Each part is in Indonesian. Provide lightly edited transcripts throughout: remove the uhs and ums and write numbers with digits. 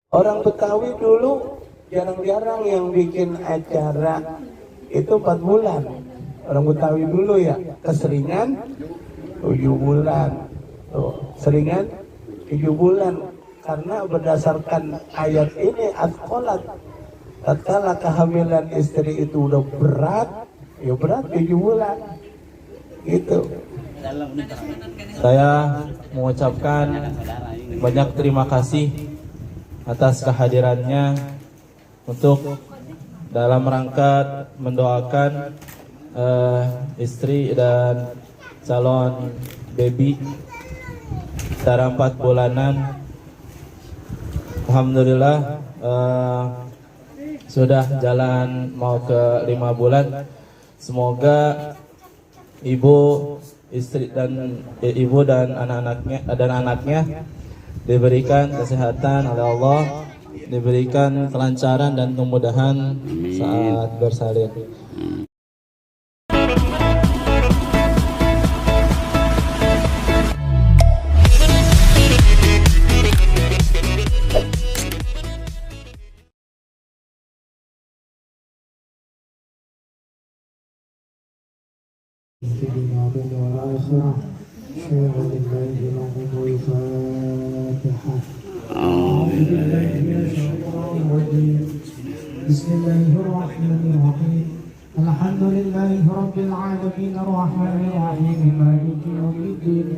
Orang Betawi dulu jarang-jarang yang bikin acara itu 4 bulan. Orang Betawi dulu ya, keseringan 7 bulan. Tuh, seringan 7 bulan karena berdasarkan ayat ini at-qolat. Tatkala kehamilan istri itu udah berat, ya berat 7 bulan. Gitu. Saya mengucapkan banyak terima kasih atas kehadirannya untuk dalam rangka mendoakan istri dan calon baby secara 4 bulanan. Alhamdulillah sudah jalan mau ke 5 bulan. Semoga ibu dan anaknya diberikan kesehatan oleh Allah, diberikan kelancaran dan kemudahan saat bersalin. بسم الله الرحمن الرحيم الحمد لله رب العالمين الرحمن الرحيم مالك يوم الدين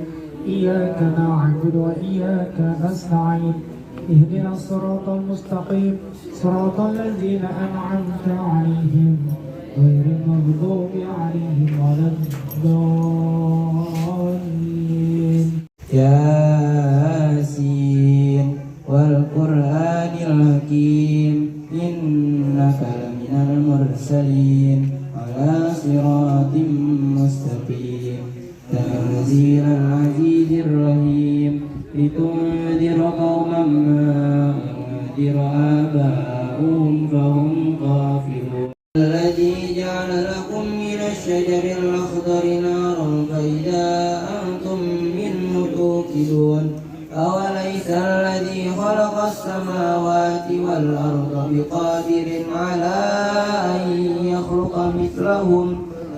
إياك نعبد وإياك نستعين اهدنا الصراط المستقيم صراط الذين أنعمت عليهم غير المغضوب عليهم ولا الضالين. ياسين والقرآن الحكيم إنك لمن المرسلين على صراط مستقيم تنزيل العزيز الرحيم لتنذر قوما ما أنذر آباؤهم فهم غافلون الذي جعل لكم من الشجر الأخضر نارا فإذا أنتم منه توقدون أوليس الذي خلق السماوات والأرض بقادر على أن يخلق مثلهم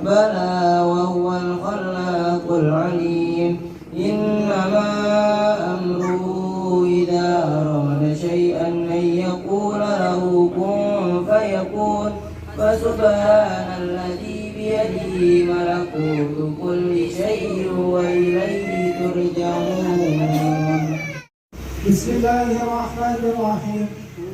بلى وهو الخلاق العليم إنما أمره إذا أراد شيئا أن يقول له كن فيكون فسبحان الذي بيده ملكوت كل شيء وإليه ترجعون. بسم الله الرحمن الرحيم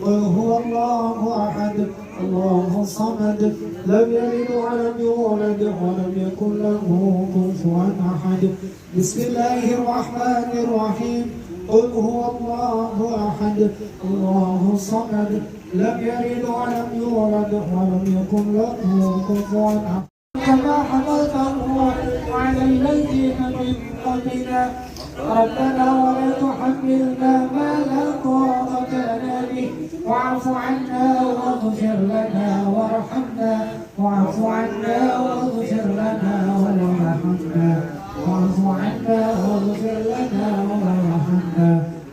قل هو الله أحد الله الصمد لم يلد ولم يولد ولم يكن له كفوا أحد. بسم الله الرحمن الرحيم قل هو الله أحد الله الصمد لم يلد ولم يولد ولم يكن له كفوا أحد. كما حملته على الذين من قبلنا ربنا ولا تحملنا ما لا طاقة لنا به واعف عنا واغفر لنا وارحمنا واعف عنا واغفر لنا وارحمنا واعف عنا واغفر لنا وارحمنا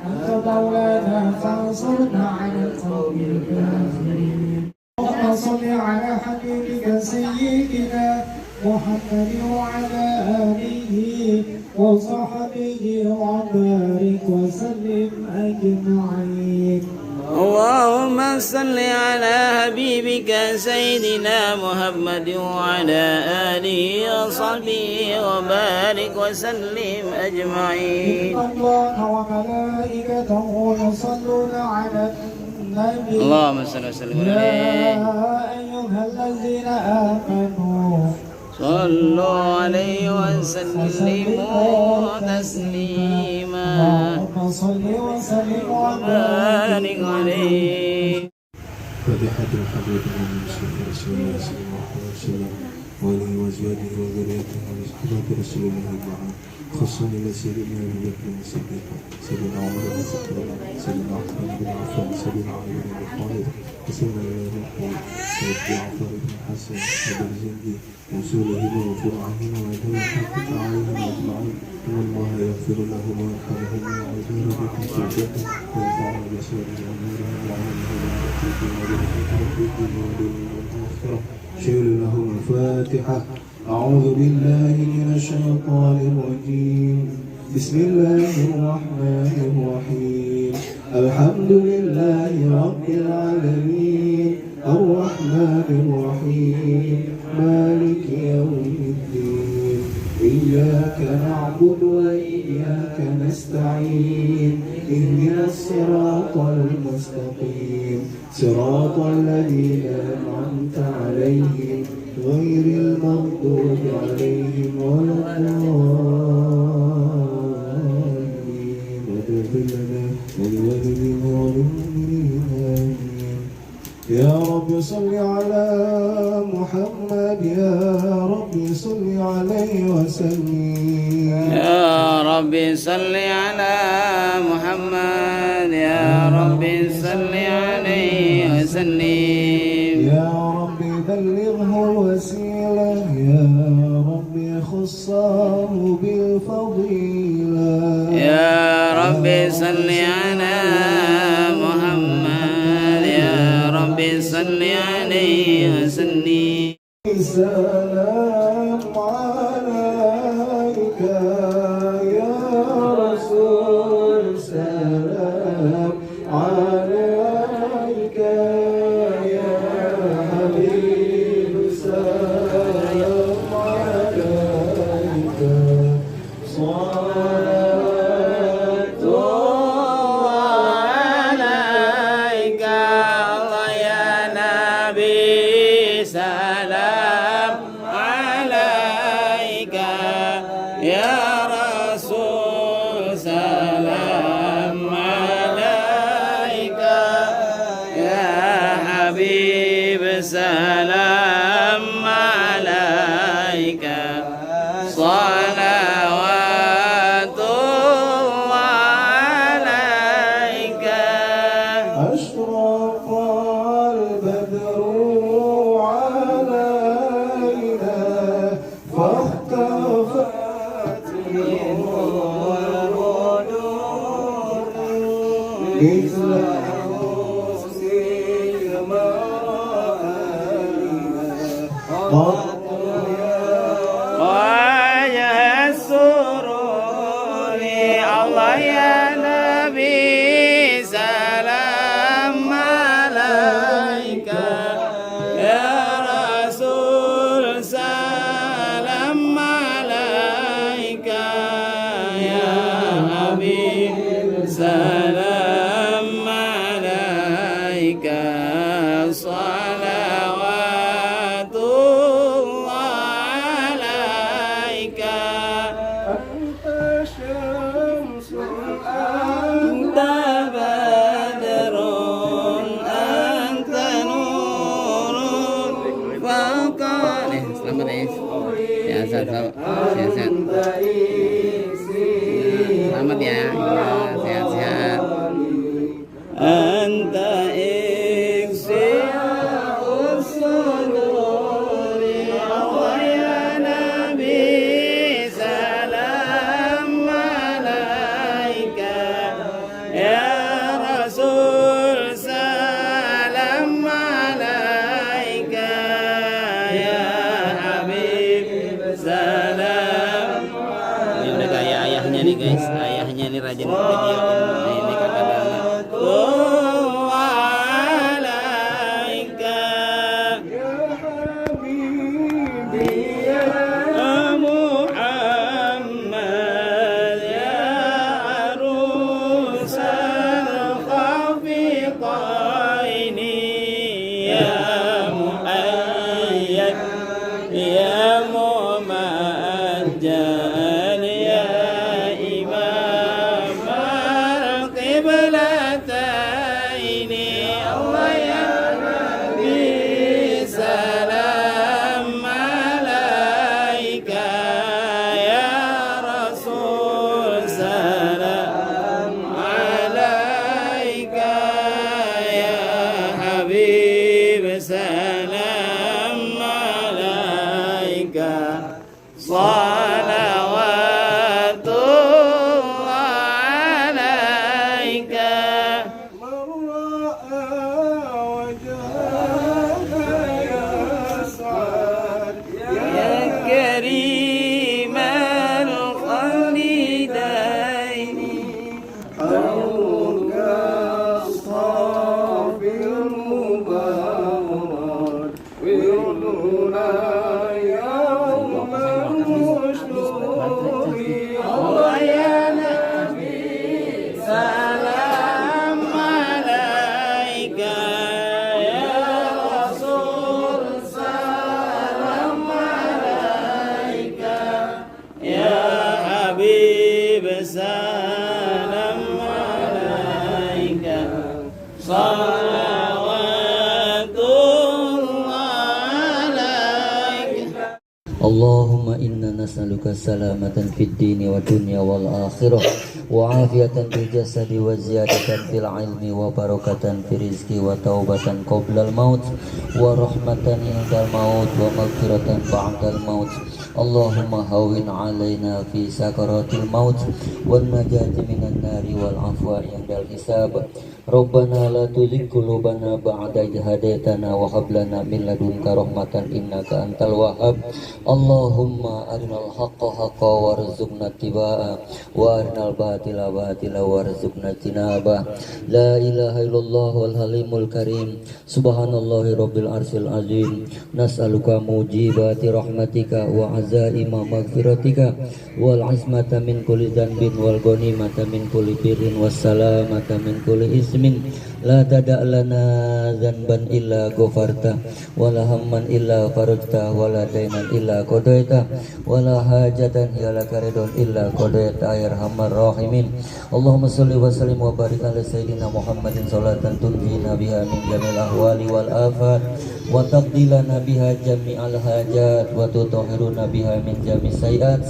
أنت مولانا فانصرنا على القوم الكافرين. اللهم صل على حبيبك سيدنا محمد وعلى آله وصحبه وبارك وسلم أجمعين. اللهم صل على حبيبك سيدنا محمد وعلى آله وصحبه وبارك وسلم أجمعين. إن الله وملائكته يصلون على النبي اللهم صل وسلم يا عليه أيها الذين آمنوا صلوا عليه وسلموا تسليما. اللهم صل وسلم بارك عليه. فاتحة الحبيب محمد رسول الله صلى الله عليه وسلم وآله وأزواجه وذريته وصحبه رسول الله أجمعين. خصوصا إلى سيدنا أبي بكر الصديق سيدنا عمر بن الخطاب سيدنا عثمان بن عفان سيدنا علي بن أبي طالب وسيدنا الرحيم سيد جعفر بن حسن وبرزنجي وصولهما وفرعهما وعدم الحق عليهم أجمعين. إن الله يغفر لهما ويرحمهما ويجعل بكم في الجنة وينفعنا بسائر أمورهم لهم الفاتحة. أعوذ بالله من الشيطان الرجيم. بسم الله الرحمن الرحيم. الحمد لله رب العالمين الرحمن الرحيم مالك يوم الدين. إياك نعبد وإياك نستعين. اهدنا الصراط المستقيم صراط الذين أنعمت عليهم غير المغضوب عليهم ولا الضالين. واغفر لنا ولوالدينا وللمؤمنين آمين. يا رب صل على محمد. يا رب صل عليه وسلم. يا رب صل على محمد. يا رب صل عليه وسلم. يا رب بلغه الوسيلة. يا رب خصه بالفضيلة. يا رب صل على محمد. يا رب صل عليه وسلم. سلام عليك يا رسول. سلام عليك يا حبيب. سلام عليك صلاة عليك الله يا نبي. سلام عليك يا رسول. سلام عليك يا حبيب. سلام عليك صلوات الله عليك. أشرق البدر علينا فاختفت النور مثل ما رأينا وجه السرور الله يا نبي. سلام عليك يا رسول. سلام عليك يا حبيب. سلام عليك صلوات الله عليك. أنت شمس أنت بدر أنت نور فوق. Selamat ya. Sehat-sehat. Selamat ya. Sehat-sehat. Anta ikhsia'us suduri Allah ya Nabi. Salam alaika ya Rasul. Salam alaika ya Habib. Salam. Ini udah kayak ayahnya nih guys. Ayahnya nih rajin video. Nah, ini kakak banget. اللهم إنا نسألك سلامة في الدين والدنيا والآخرة وعافية في الجسد وزيادة في العلم وبركة في الرزق وتوبة قبل الموت ورحمة عند الموت ومغفرة بعد الموت. اللهم هون علينا في سكرات الموت والنجاة من النار والعفو عند الحساب. ربنا لا تزغ قلوبنا بعد إذ هديتنا وهب لنا من لدنك رحمة إنك أنت الوهاب. اللهم أرنا الحق حقا وارزقنا اتباعه وأرنا الباطل باطلا وارزقنا اجتنابه. لا إله إلا الله الحليم الكريم سبحان الله رب العرش العظيم. نسألك موجبات رحمتك وعزائم مغفرتك والعصمة من كل ذنب والغنيمة من كل بر والسلامة من كل إثم. لا تدع لنا ذنبا إلا غفرته ولا هما إلا فرجته ولا دينا إلا قضيته ولا حاجة هي لك رضا إلا قضيتها يا أرحم الراحمين. اللهم صل وسلم وبارك على سيدنا محمد صلاة تنجينا بها من جميع الأهوال والآفات وتقضي لنا بها جميع الحاجات وتطهرنا بها من جميع السيئات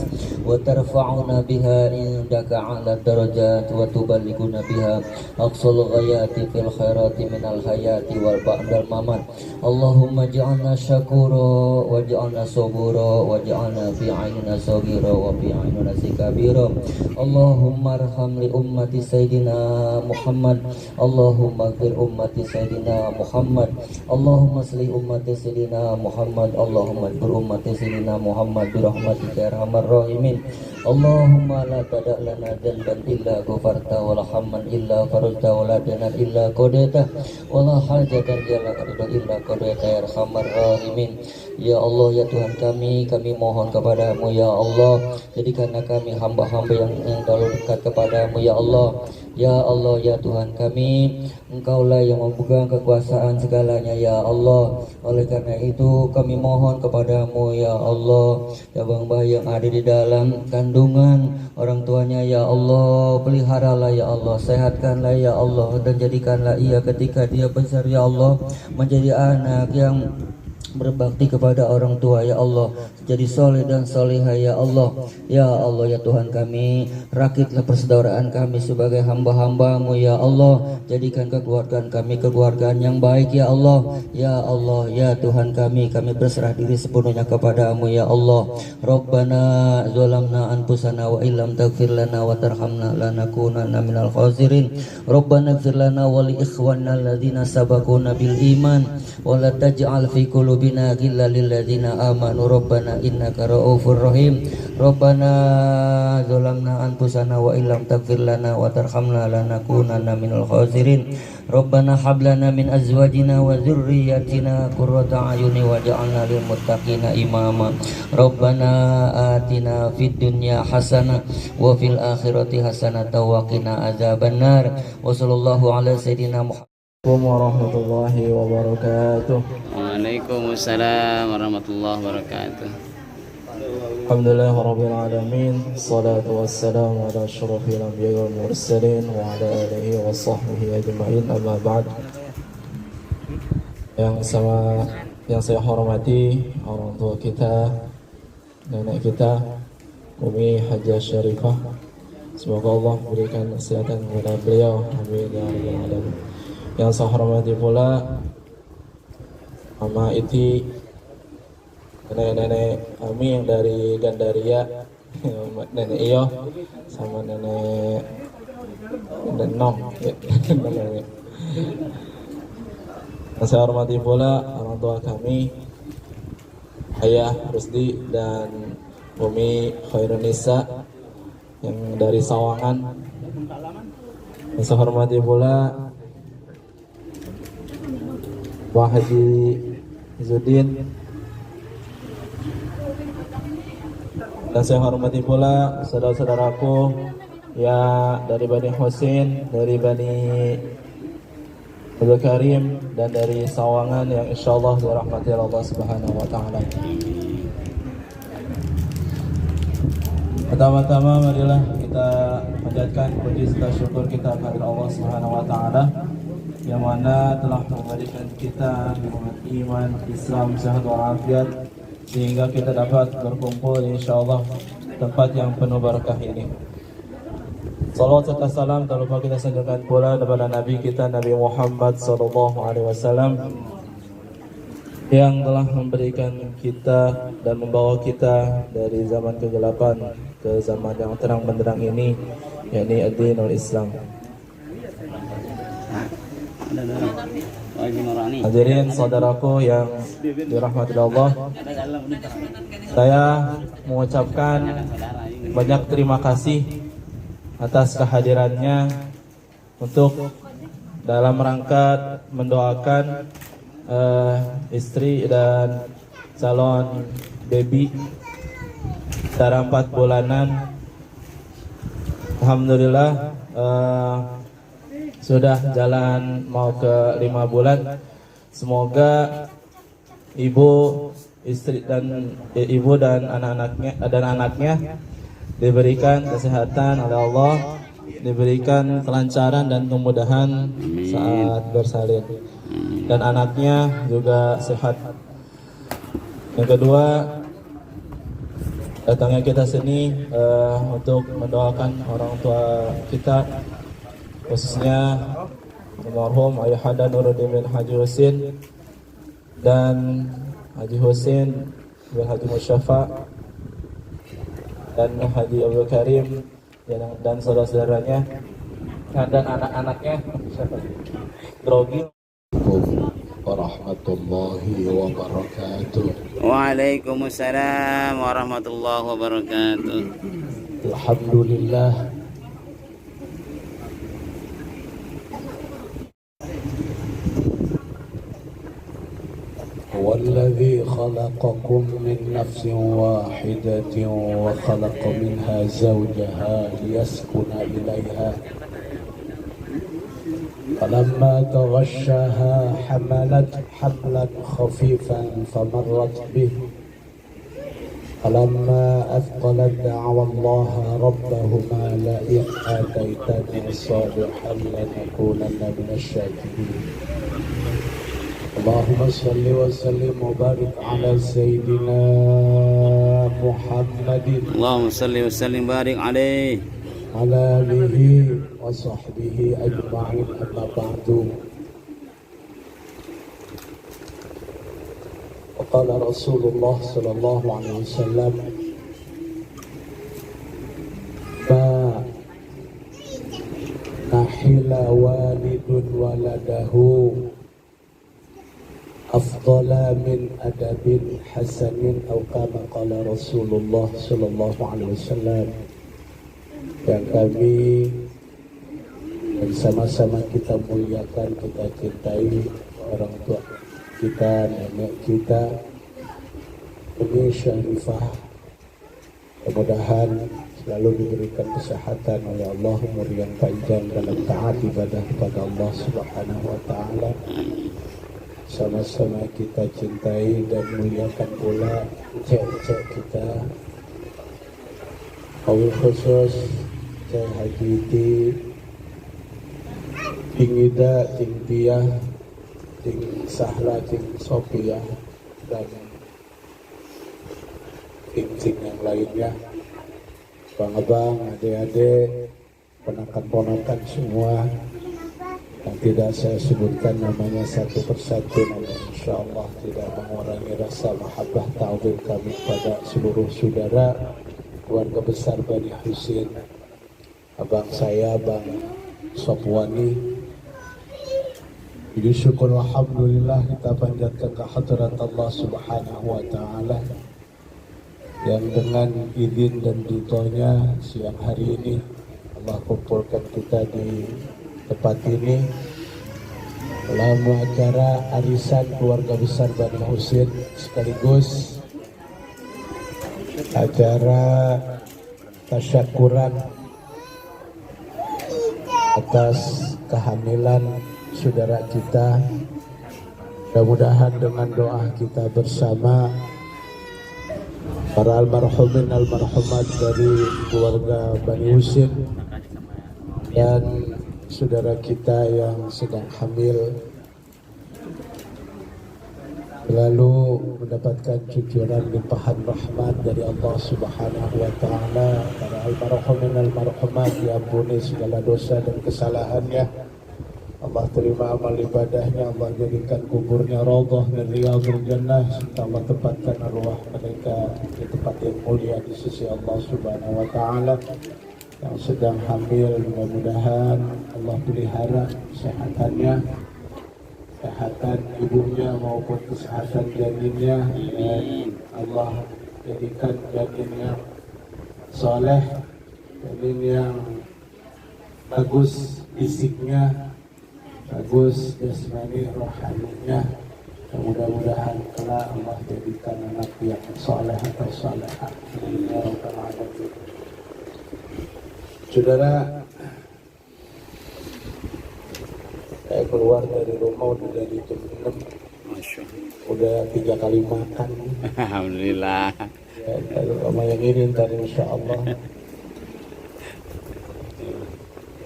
وترفعنا بها عندك أعلى الدرجات وتبلغنا بها أقصى الغايات في الخيرات من الحياة والبعد الممات. اللهم اجعلنا شكورا واجعلنا صبورا واجعلنا في عيننا صغيرا وفي عيننا كبيرا. اللهم ارحم لأمة سيدنا محمد. اللهم اغفر أمة سيدنا محمد. اللهم اصلح أمة سيدنا محمد. اللهم اغفر أمة سيدنا محمد برحمتك يا أرحم الراحمين. اللهم لا تدع لنا ذنبا إلا غفرته ولا هما إلا فرجته ولا دينا إلا قضيته ولا حاجة هي لك رضا إلا قضيتها يا أرحم الراحمين. Ya Allah, ya Tuhan kami mohon kepadamu ya Allah, jadikanlah kami hamba-hamba yang terlalu dekat kepadamu ya Allah. Ya Allah, ya Tuhan kami, Engkaulah yang memegang kekuasaan segalanya ya Allah. Oleh karena itu kami mohon kepadamu ya Allah, ya bang yang ada di dalam kandungan orang tuanya ya Allah, peliharalah ya Allah, sehatkanlah ya Allah, dan jadikanlah ia ketika dia besar ya Allah menjadi anak yang berbakti kepada orang tua ya Allah, jadi soleh dan solehah ya Allah. Ya Allah, ya Tuhan kami, rakitlah persaudaraan kami sebagai hamba-hambamu ya Allah, jadikan kekeluargaan kami kekeluargaan yang baik ya Allah. Ya Allah, ya Tuhan kami berserah diri sepenuhnya kepadamu ya Allah. Rabbana zalamna anfusana wa illam taghfir lana wa tarhamna lanakunanna minal khasirin. Rabbana ighfir lana wa li ikhwanina alladzina sabaquna bil iman wa la taj'al fi qulubina ghillan lil ladzina amanu rabbana innaka ra'ufur rahim. Rabbana zalamna anfusana wa illam taghfir lana wa tarhamna lanakunanna minal khasirin. Rabbana hab lana min azwajina wa dzurriyyatina qurrata a'yuni waj'alna lil muttaqina imama. Rabbana atina fid dunya hasanah wa fil akhirati hasanah wa qina adzabannar. Wa sallallahu ala sayyidina Muhammad. Warahmatullahi wabarakatuh. Waalaikumsalam warahmatullahi wabarakatuh. Alhamdulillah rabbil alamin. Salatu wassalamu ala asyrafil anbiya'i wal mursalin wa ala alihi wa sahbihi ajma'in. Amma ba'd. Yang saya hormati orang tua kita, nenek kita, Umi Hajah Syarifah. Semoga Allah berikan kesehatan kepada beliau. Amin ya rabbal alamin. Yang saya hormati pula Mama Iti, nenek-nenek kami yang dari Gandaria, nenek Iyo sama nenek Nom ya. Yang saya hormati pula orang tua kami, Ayah Rusdi dan Umi Khairunisa yang dari Sawangan. Yang saya hormati pula Pak Haji Zudin, dan saya hormati pula saudara-saudaraku ya dari Bani Husin, dari Bani Abdul Karim, dan dari Sawangan yang insyaallah dirahmati Allah Subhanahu wa taala. Pertama-tama marilah kita panjatkan puji serta syukur kita kepada Allah Subhanahu wa taala yang mana telah memberikan kita nikmat iman, Islam, sehat walafiat sehingga kita dapat berkumpul insyaallah tempat yang penuh barakah ini. Salawat serta salam tak lupa kita sanjungkan pula kepada Nabi kita Nabi Muhammad sallallahu alaihi wasallam yang telah memberikan kita dan membawa kita dari zaman kegelapan ke zaman yang terang benderang ini, yakni ad-dinul Islam. Hadirin saudaraku yang dirahmati Allah, saya mengucapkan banyak terima kasih atas kehadirannya untuk dalam rangka mendoakan istri dan calon baby secara 4 bulanan. Alhamdulillah sudah jalan mau ke 5 bulan. Semoga ibu, istri dan ibu dan anaknya diberikan kesehatan oleh Allah, diberikan kelancaran dan kemudahan saat bersalin, dan anaknya juga sehat. Yang kedua, datangnya kita sini untuk mendoakan orang tua kita, khususnya almarhum Ayahanda Nuruddin bin Haji Husin dan Haji Husin bin Haji Musyafa dan Haji Abdul Karim dan saudara-saudaranya dan anak-anaknya Drogi. Warahmatullahi wabarakatuh. Waalaikumsalam warahmatullahi wabarakatuh. Alhamdulillah. والذي خلقكم من نفس واحدة وخلق منها زوجها ليسكن إليها فلما تغشاها حملت حملا خفيفا فمرت به فلما أثقلت دعوا الله ربهما لئن آتيتني صالحا لنكونن من الشاكرين. اللهم صل وسلم وبارك على سيدنا محمد اللهم صل وسلم وبارك عليه على آله وصحبه أجمعين. أما بعد، وقال رسول الله صلى الله عليه وسلم: ما نحل والد ولده أفضل من أدب حسن أو كما قال رسول الله صلى الله عليه وسلم. Yang kami bersama-sama kita muliakan, kita cintai orang tua kita, nenek kita, Umi Syarifah. Mudah-mudahan selalu diberikan kesehatan oleh Allah, umur yang panjang dalam taat ibadah kepada Allah Subhanahu wa Ta'ala. Sama-sama kita cintai dan muliakan pula cek-cek kita, wabil khusus Cek Haji Iti, Ting Ida, Ting Tia, Ting Sahla, Ting Sofia, dan Ting yang lainnya, bang-abang, adik-adik, ponakan-ponakan semua yang tidak saya sebutkan namanya satu persatu, namun insyaallah tidak mengurangi rasa mahabbah ta'zim kami kepada seluruh saudara keluarga besar Bani Husin, abang saya, Bang Sopwani. Jadi syukur alhamdulillah kita panjatkan ke hadirat Allah Subhanahu wa Ta'ala yang dengan izin dan ridhonya siang hari ini Allah kumpulkan kita di tempat ini dalam acara arisan keluarga besar Bani Husin, sekaligus acara tasyakuran atas kehamilan saudara kita. Mudah-mudahan dengan doa kita bersama, para almarhumin almarhumat dari keluarga Bani Husin dan saudara kita yang sedang hamil lalu mendapatkan cucuran limpahan rahmat dari Allah Subhanahu wa taala. Para almarhum dan almarhumat diampuni segala dosa dan kesalahannya. Allah terima amal ibadahnya, Allah jadikan kuburnya raudhah min riyadhil jannah, serta Allah tempatkan arwah mereka di tempat yang mulia di sisi Allah Subhanahu wa taala. Yang sedang hamil, mudah-mudahan Allah pelihara kesehatannya, kesehatan ibunya maupun kesehatan janinnya, dan Allah jadikan janinnya soleh, janin yang bagus fisiknya, bagus jasmani rohaninya. Mudah-mudahan kelak Allah jadikan anak yang soleh atau solehah. Saudara, saya keluar dari rumah udah dari jam 6. Udah 3 kali makan. Alhamdulillah. Ya, sama yang ini ntar insya Allah.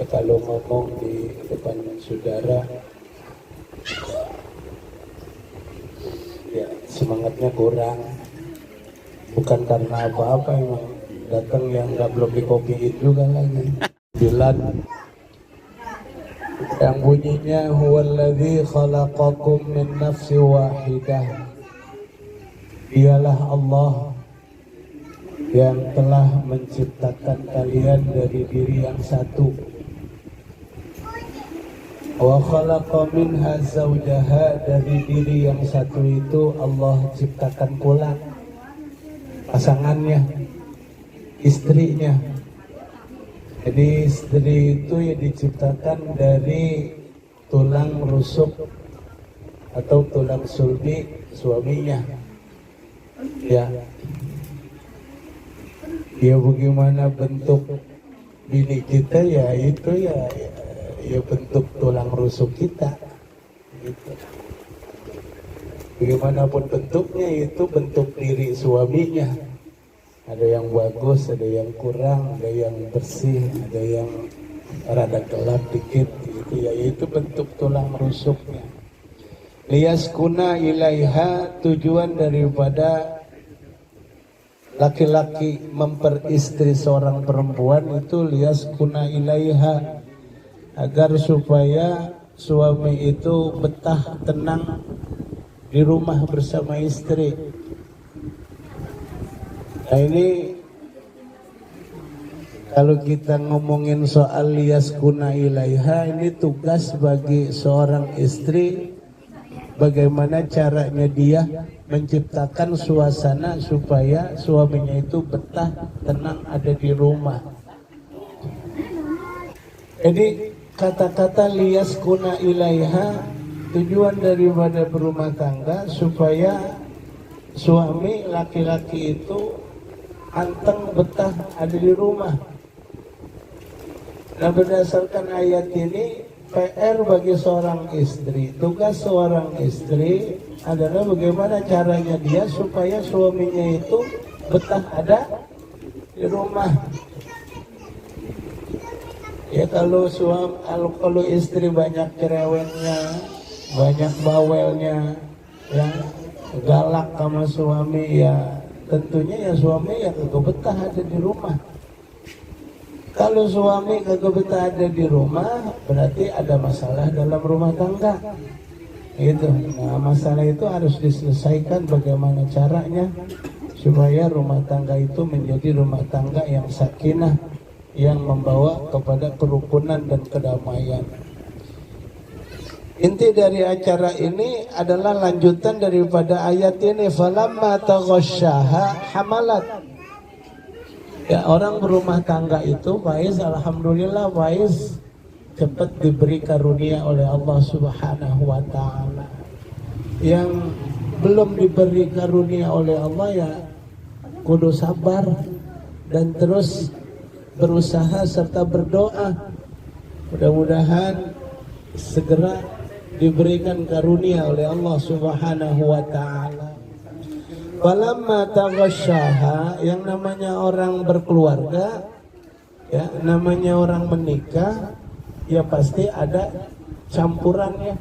Ya, kalau ngomong di depan saudara, ya semangatnya kurang. Bukan karena apa-apa, emang datang yang belum dikopiin juga lagi. Bilan yang bunyinya huwallazi khalaqakum min nafsin wahidah, dialah Allah yang telah menciptakan kalian dari diri yang satu. Wa khalaqa minha zawjaha, dari diri yang satu itu Allah ciptakan pula pasangannya, istrinya. Jadi istri itu ya diciptakan dari tulang rusuk atau tulang sulbi suaminya. Ya, bagaimana bentuk bini kita ya itu ya bentuk tulang rusuk kita. Gitu. Bagaimanapun bentuknya itu bentuk diri suaminya. Ada yang bagus, ada yang kurang, ada yang bersih, ada yang rada gelap dikit, gitu ya. Itu bentuk tulang rusuknya. Liyaskuna ilaiha, tujuan daripada laki-laki memperistri seorang perempuan itu liyaskuna ilaiha, agar supaya suami itu betah tenang di rumah bersama istri. Nah ini kalau kita ngomongin soal liyaskuna ilaiha, ini tugas bagi seorang istri, bagaimana caranya dia menciptakan suasana supaya suaminya itu betah tenang ada di rumah. Jadi kata-kata liyaskuna ilaiha, tujuan daripada berumah tangga supaya suami laki-laki itu anteng betah ada di rumah. Nah, berdasarkan ayat ini, PR bagi seorang istri, tugas seorang istri adalah bagaimana caranya dia supaya suaminya itu betah ada di rumah. Ya kalau istri banyak cerewetnya, banyak bawelnya, ya galak sama suami, ya tentunya ya suami ya kagak betah ada di rumah. Kalau suami kagak betah ada di rumah, berarti ada masalah dalam rumah tangga. Gitu. Nah, masalah itu harus diselesaikan bagaimana caranya supaya rumah tangga itu menjadi rumah tangga yang sakinah, yang membawa kepada kerukunan dan kedamaian. Inti dari acara ini adalah lanjutan daripada ayat ini, falamma taghasyaha hamalat. Ya, orang berumah tangga itu Faiz, alhamdulillah Faiz cepat diberi karunia oleh Allah Subhanahu wa taala. Yang belum diberi karunia oleh Allah ya kudu sabar dan terus berusaha serta berdoa. Mudah-mudahan segera diberikan karunia oleh Allah Subhanahu wa taala. Falamma taghasyaha, yang namanya orang berkeluarga, ya namanya orang menikah, ya pasti ada campurannya,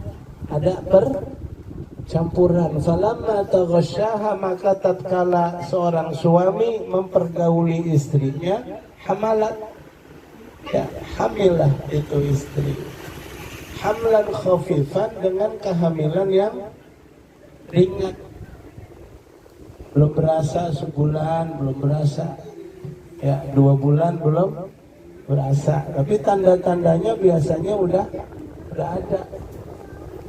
ada percampuran. Falamma taghasyaha, maka tatkala seorang suami mempergauli istrinya, hamalat, ya hamilah itu istri, hamlan khafifan, dengan kehamilan yang ringan, belum berasa sebulan, belum berasa, ya 2 bulan belum berasa, tapi tanda-tandanya biasanya udah ada.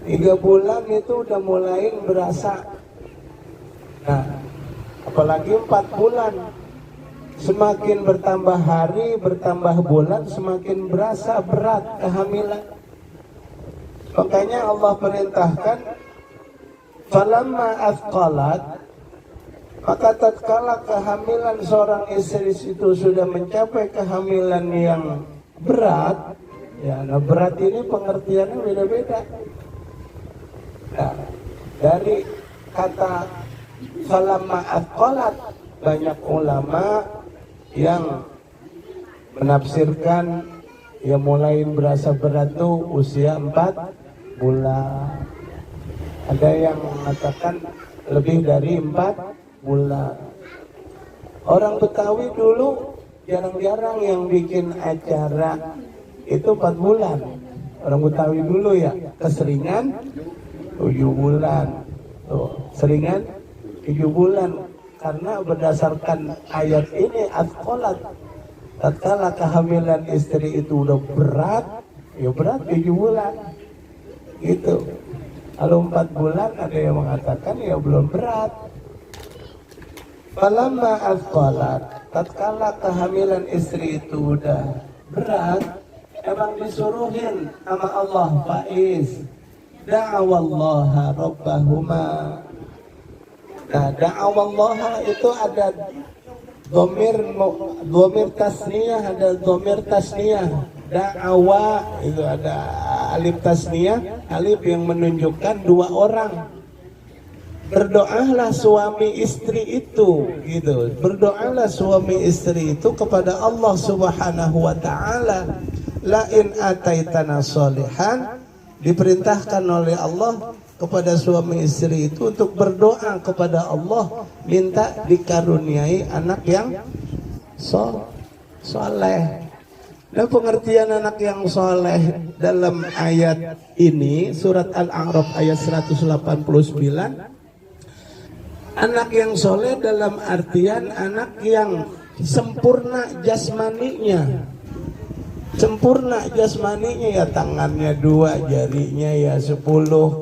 3 bulan itu udah mulai berasa. Nah, apalagi 4 bulan, semakin bertambah hari, bertambah bulan, semakin berasa berat kehamilan. Makanya Allah perintahkan, falamma athqalat, maka tatkala kehamilan seorang istri itu sudah mencapai kehamilan yang berat, ya, nah berat ini pengertiannya beda-beda. Nah, dari kata falamma athqalat, banyak ulama yang menafsirkan ya mulai berasa berat tuh usia 4 bulan. Ada yang mengatakan lebih dari 4 bulan. Orang Betawi dulu jarang-jarang yang bikin acara itu 4 bulan. Orang Betawi dulu ya, keseringan 7 bulan. Tuh, seringan 7 bulan. Karena berdasarkan ayat ini, athqalat, tatkala kehamilan istri itu udah berat, ya berat 7 bulan. Gitu. Kalau 4 bulan ada yang mengatakan ya belum berat. Falamma athqalat, tatkala kehamilan istri itu udah berat, emang disuruhin sama Allah, Faiz, da'awallaha rabbahuma. Nah, da'awallaha itu ada dhamir tasniyah, ada dhamir tasniyah. Da'awa itu ada alif tasniyah, alif yang menunjukkan 2 orang. Berdoalah suami istri itu, gitu. Berdoalah suami istri itu kepada Allah Subhanahu wa taala. La in ataitana sholihan, diperintahkan oleh Allah kepada suami istri itu untuk berdoa kepada Allah, minta dikaruniai anak yang soleh. Dan pengertian anak yang soleh dalam ayat ini, surat Al-A'raf ayat 189, anak yang soleh dalam artian anak yang sempurna jasmaninya. Sempurna jasmaninya ya, tangannya 2, jarinya ya 10,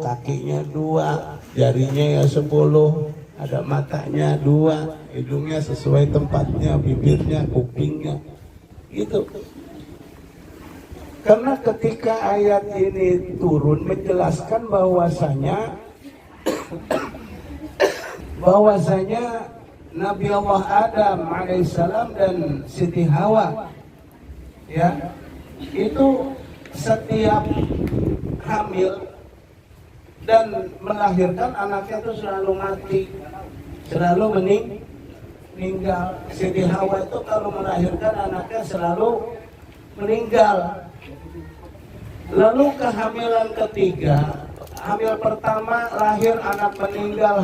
kakinya 2, jarinya ya 10, ada matanya 2, hidungnya sesuai tempatnya, bibirnya, kupingnya, gitu. Karena ketika ayat ini turun menjelaskan bahwasanya Nabi Allah Adam alaihissalam dan Siti Hawa, ya, itu setiap hamil dan melahirkan anaknya itu selalu mati, selalu meninggal. Siti Hawa itu kalau melahirkan anaknya selalu meninggal. Lalu kehamilan ketiga, hamil pertama lahir anak meninggal,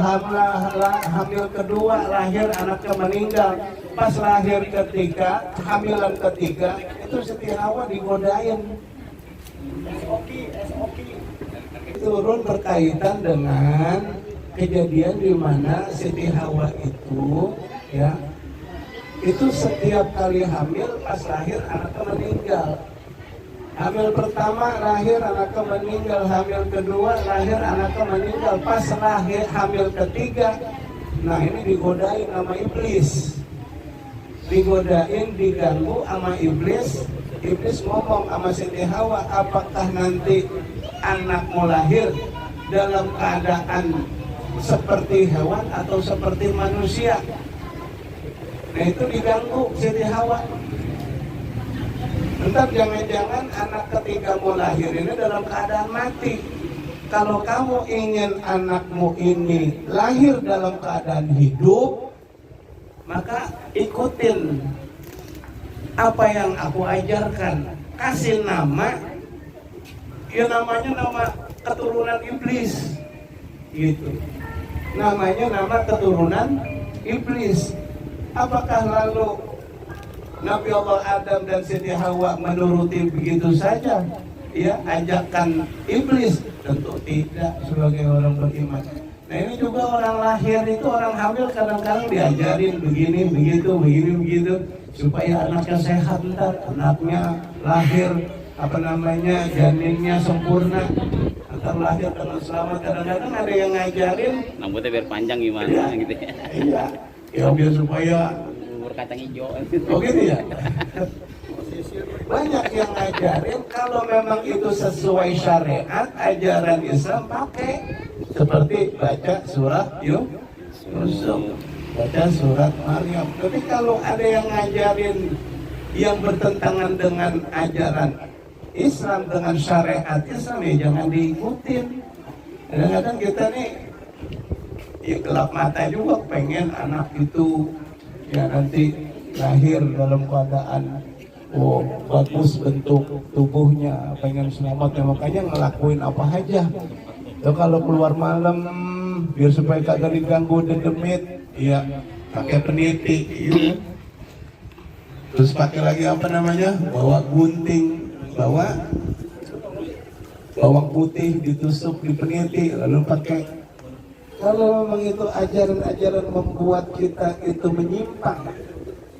hamil kedua lahir anaknya meninggal. Pas lahir ketiga, hamilan ketiga, itu Siti Hawa digodain. Turun berkaitan dengan kejadian di mana Siti Hawa itu, ya, itu setiap kali hamil pas lahir anaknya meninggal. Hamil pertama lahir anaknya meninggal, hamil kedua lahir anaknya meninggal, pas lahir hamil ketiga, nah ini digodain sama iblis, digodain, diganggu sama iblis. Iblis ngomong sama Siti Hawa, apakah nanti anakmu lahir dalam keadaan seperti hewan atau seperti manusia? Nah itu diganggu Siti Hawa. Entar jangan-jangan anak ketiga mau lahir ini dalam keadaan mati. Kalau kamu ingin anakmu ini lahir dalam keadaan hidup, maka ikutin apa yang aku ajarkan. Kasih nama Ya namanya nama keturunan iblis. Gitu. Namanya nama keturunan iblis. Apakah lalu Nabi Allah Adam dan Siti Hawa menuruti begitu saja? Ya, ajakan iblis? Tentu tidak sebagai orang beriman. Nah ini juga orang lahir itu, orang hamil kadang-kadang diajarin begini, begitu, begini, begitu, supaya anaknya sehat, ntar anaknya lahir, janinnya sempurna, antar lahir dengan selamat. Kadang-kadang ada yang ngajarin Rambutnya biar panjang gimana gitu ya. iya, ya biar supaya Bubur kacang hijau. oh gitu ya. Banyak yang ngajarin kalau memang itu sesuai syariat ajaran Islam pakai, seperti baca surat Yusuf, baca surat Maryam. Tapi kalau ada yang ngajarin yang bertentangan dengan ajaran Islam, dengan syariat Islam, ya jangan diikutin. Kadang-kadang kita nih ya gelap mata juga pengen anak itu ya nanti lahir dalam keadaan bagus bentuk tubuhnya, pengen selamat ya, makanya ngelakuin apa aja. So, kalau keluar malam biar supaya kagak diganggu dedemit, ya pakai peniti, ya. Terus pakai lagi bawa gunting, bawa bawang putih ditusuk di peniti, lalu pakai. Kalau memang itu ajaran-ajaran membuat kita itu menyimpang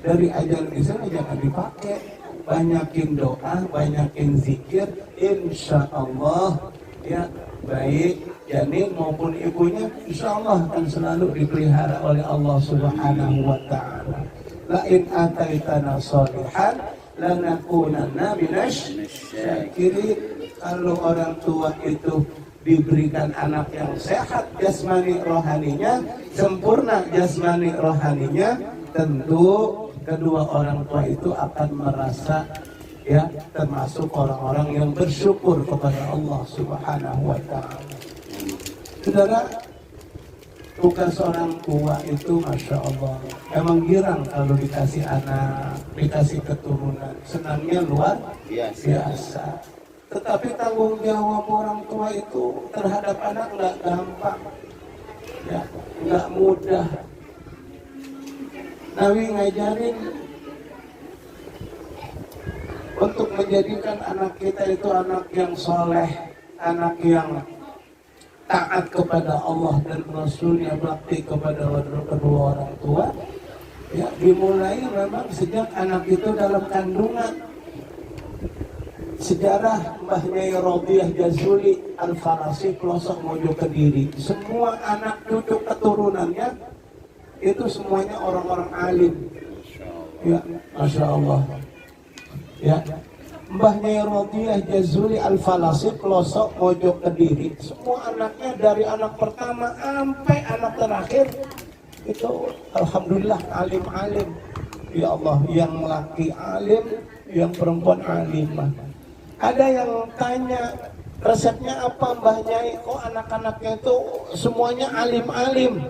dari ajaran Islam, jangan dipakai. Banyakin doa, banyakin zikir, insya Allah ya, baik janin maupun ibunya insya Allah akan selalu dipelihara oleh Allah Subhanahu wa ta'ala. La in ataitana sholihan lanakunanna minasyakirin. Kalau orang tua itu diberikan anak yang sehat jasmani rohaninya, sempurna jasmani rohaninya, tentu kedua orang tua itu akan merasa ya termasuk orang-orang yang bersyukur kepada Allah Subhanahu wa ta'ala. Saudara, tugas orang tua itu Masya Allah emang girang kalau dikasih anak, dikasih keturunan, senangnya luar biasa. Tetapi tanggung jawab orang tua itu terhadap anak nggak gampang, ya nggak mudah. Nabi ngajarin untuk menjadikan anak kita itu anak yang soleh, anak yang taat kepada Allah dan Rasulnya, bakti kepada kedua orang tua. Ya, dimulai memang sejak anak itu dalam kandungan. Sejarah Mbah Nyai Robiah Jazuli Al-Farasi pelosok Mojo Kediri, semua anak cucu keturunannya itu semuanya orang-orang alim. Ya, Masya Allah. Ya, Mbah Nyai Robiah Jazuli Al-Falasi pelosok Mojo Kediri, semua anaknya dari anak pertama sampai anak terakhir itu alhamdulillah alim-alim. Ya Allah, yang laki alim, yang perempuan alimah. Ada yang tanya resepnya apa Mbah Nyai, kok anak-anaknya itu semuanya alim-alim?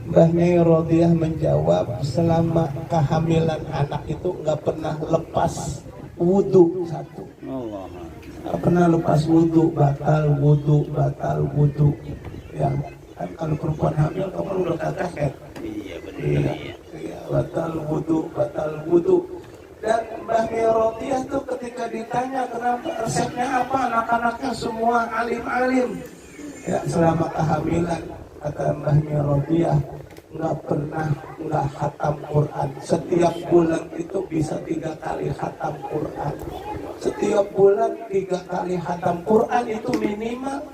Mbah Nyai Robiah menjawab, selama kehamilan anak itu nggak pernah lepas wudhu satu. Nggak pernah lepas wudhu, batal wudhu. Ya, kan kalau perempuan hamil kamu udah kakek. Iya benar. Iya, batal wudhu. Dan Mbah Nyai Robiah tuh ketika ditanya kenapa resepnya apa, anak-anaknya semua alim-alim. Ya, selama kehamilan, kata Mbah Nyai Robiah, nggak khatam Quran. Setiap bulan itu bisa 3 kali khatam Quran. Setiap bulan 3 kali khatam Quran itu minimal.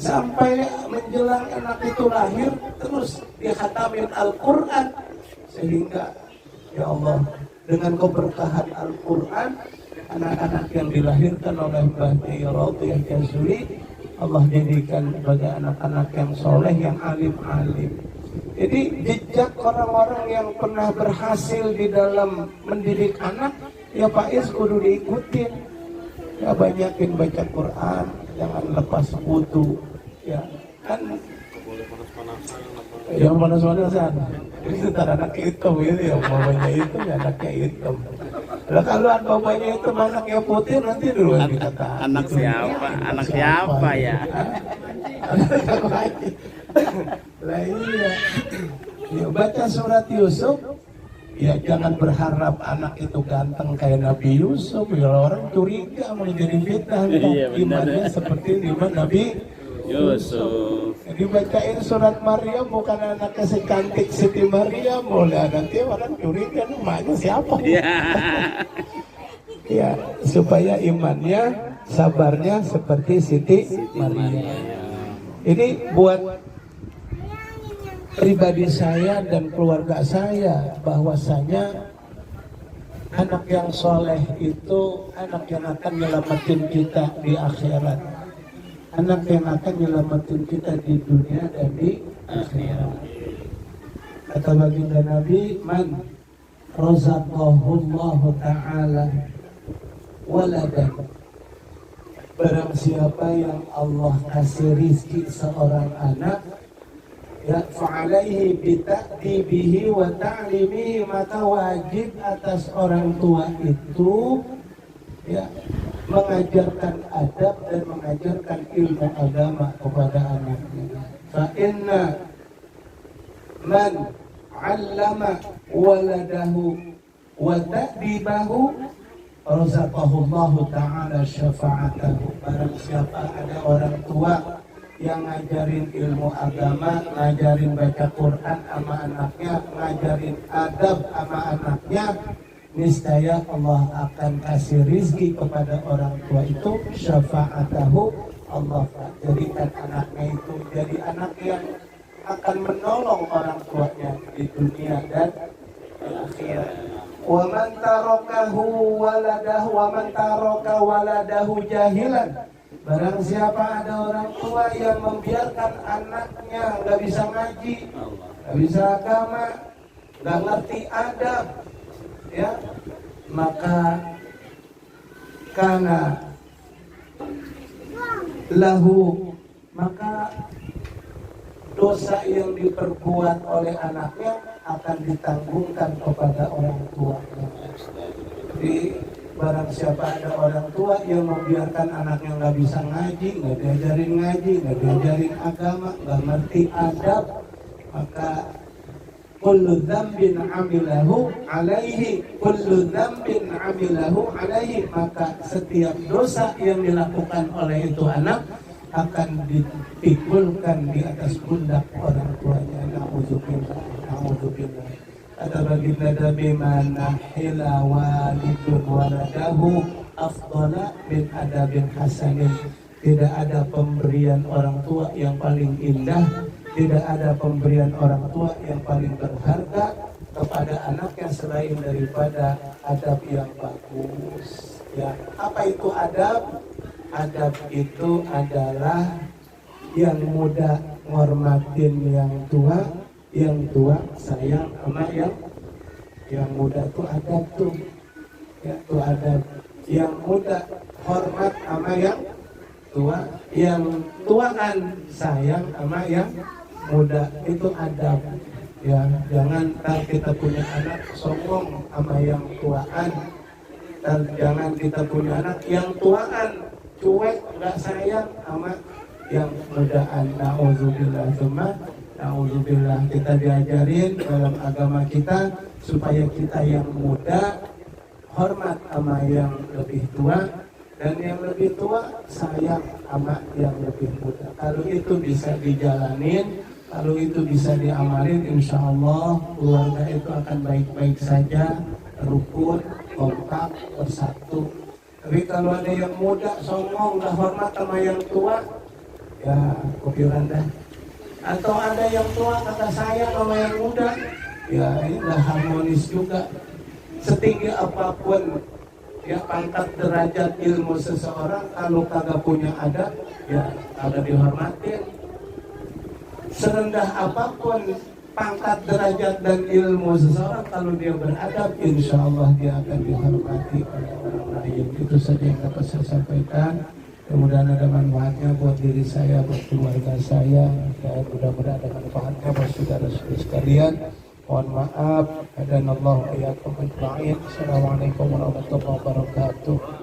Sampai menjelang anak itu lahir, terus dikhatamin Al-Quran. Sehingga, ya Allah, dengan keberkahan Al-Quran, anak-anak yang dilahirkan oleh Mbah Nyai Robiah Jazuli, Allah jadikan sebagai anak-anak yang soleh, yang alim-alim. Jadi jejak orang-orang yang pernah berhasil di dalam mendidik anak, ya Pak Is kudu diikutin. Ya banyakin baca Quran, jangan lepas wudhu. Ya kan, yang panas-panasan. Ini ntar anak hitam itu, yang mamanya itu ya anaknya hitam. Lah kalau bapaknya itu anaknya putih nanti dulu dikata. Anak siapa? Anak siapa ya? Lah iya. Ya, baca surat Yusuf. Ya jangan berharap anak itu ganteng kayak Nabi Yusuf. Ya orang curiga mau jadi fitnah. Iya, benar. Imannya seperti iman Nabi Yusuf. Jadi bacain surat Maryam bukan anaknya si cantik Siti Maryam. Mulai nanti orang curiga namanya siapa. Ya supaya imannya sabarnya seperti Siti Maryam. Ini buat pribadi saya dan keluarga saya bahwasanya anak yang soleh itu anak yang akan menyelamatin kita di akhirat, anak yang akan menyelamatin kita di dunia dan di akhirat. Kata baginda Nabi, man razaqahullahu ta'ala waladan, barang siapa yang Allah kasih rizki seorang anak, ya fa'alaihi bita'dibihi wa ta'limihi, maka wajib atas orang tua itu ya mengajarkan adab dan mengajarkan ilmu agama kepada anaknya. Fa inna man 'allama waladahu wa ta'dibahu razaqahullahu ta'ala syafa'atahu. Barang siapa ada orang tua yang ngajarin ilmu agama, ngajarin baca Quran sama anaknya, ngajarin adab sama anaknya, niscaya Allah akan kasih rizki kepada orang tua itu, syafa'atahu, Allah jadikan anaknya itu jadi anak yang akan menolong orang tuanya di dunia dan di akhirat. Wa man tarakahu waladahu wa man taraka waladahu jahilan, barang siapa ada orang tua yang membiarkan anaknya nggak bisa ngaji, nggak bisa agama, nggak ngerti adab, ya maka karena lahu, maka dosa yang diperbuat oleh anaknya akan ditanggungkan kepada orang tuanya. Jadi barang siapa ada orang tua yang membiarkan anaknya nggak bisa ngaji, nggak diajarin ngaji, nggak diajarin agama, nggak ngerti adab, maka kullu dzambin amilahu alaihi, kullu dzambin amilahu alaihi, maka setiap dosa yang dilakukan oleh itu anak akan dipikulkan di atas pundak orang tuanya. Na'udzubillah, na'udzubillah. Kata baginda Nabi, mana hila walidun waladahu afdala min adabin hasanin. Tidak ada pemberian orang tua yang paling indah, tidak ada pemberian orang tua yang paling berharga kepada anaknya selain daripada adab yang bagus. Ya, apa itu adab? Adab itu adalah yang muda menghormatin yang tua sayang sama yang muda itu adab tuh. Ya, itu adab. Yang muda hormat sama yang tua, yang tuaan sayang sama yang muda, itu adab. Ya, jangan ntar kita punya anak songong sama yang tuaan, dan jangan kita punya anak yang tuaan cuek, nggak sayang sama yang mudaan. Na'udzubillah, na'udzubillah. Kita diajarin dalam agama kita supaya kita yang muda hormat sama yang lebih tua, dan yang lebih tua sayang sama yang lebih muda. Kalau itu bisa dijalanin, kalau itu bisa diamalin, insya Allah keluarga itu akan baik-baik saja, rukun, kompak, bersatu. Tapi kalau ada yang muda songong, nggak hormat sama yang tua, ya kupiran dah. Atau ada yang tua kata sayang sama yang muda, ya ini nggak harmonis juga. Setinggi apapun ya pangkat derajat ilmu seseorang, kalau kagak punya adab, ya kagak dihormatin. Serendah apapun pangkat derajat dan ilmu seseorang, kalau dia beradab, insya Allah dia akan dihormati oleh orang lain. Itu saja yang dapat saya sampaikan. Mudah-mudahan ada manfaatnya buat diri saya, buat keluarga saya, dan mudah-mudahan ada manfaatnya buat saudara-saudara sekalian. Mohon maaf. Hadanallahu wa iyyakum ajma'in. Assalamualaikum warahmatullahi wabarakatuh.